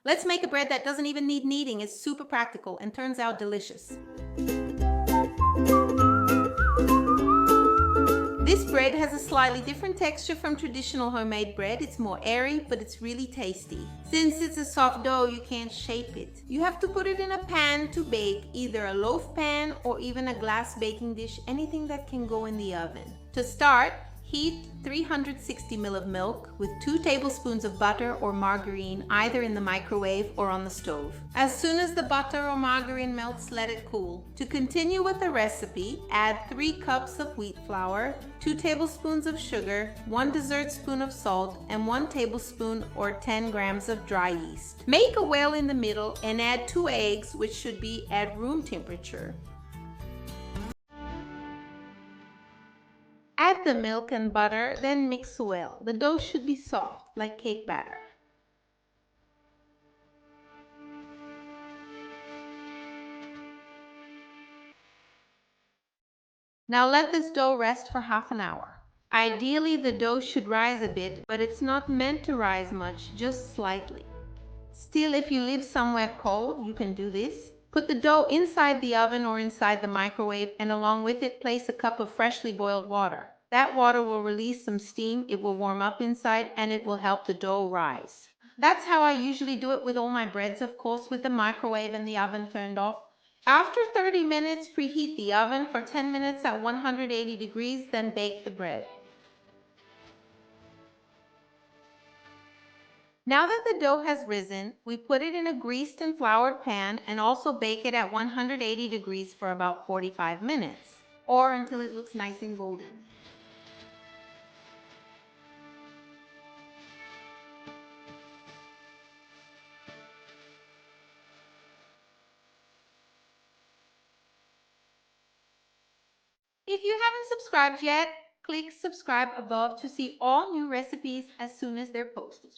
Let's make a bread that doesn't even need kneading. It's super practical and turns out delicious. This bread has a slightly different texture from traditional homemade bread. It's more airy, but it's really tasty. Since it's a soft dough, you can't shape it. You have to put it in a pan to bake, either a loaf pan or even a glass baking dish, anything that can go in the oven. To start, heat 360 ml of milk with 2 tablespoons of butter or margarine either in the microwave or on the stove. As soon as the butter or margarine melts, let it cool. To continue with the recipe, add 3 cups of wheat flour, 2 tablespoons of sugar, 1 dessert spoon of salt, and 1 tablespoon or 10 grams of dry yeast. Make a well in the middle and add 2 eggs, which should be at room temperature. Add the milk and butter, then mix well. The dough should be soft, like cake batter. Now let this dough rest for half an hour. Ideally, the dough should rise a bit, but it's not meant to rise much, just slightly. Still, if you live somewhere cold, you can do this. Put the dough inside the oven or inside the microwave, and along with it, place a cup of freshly boiled water. That water will release some steam, it will warm up inside, and it will help the dough rise. That's how I usually do it with all my breads, of course, with the microwave and the oven turned off. After 30 minutes, preheat the oven for 10 minutes at 180 degrees, then bake the bread. Now that the dough has risen, we put it in a greased and floured pan and also bake it at 180 degrees for about 45 minutes, or until it looks nice and golden. If you haven't subscribed yet, click subscribe above to see all new recipes as soon as they're posted.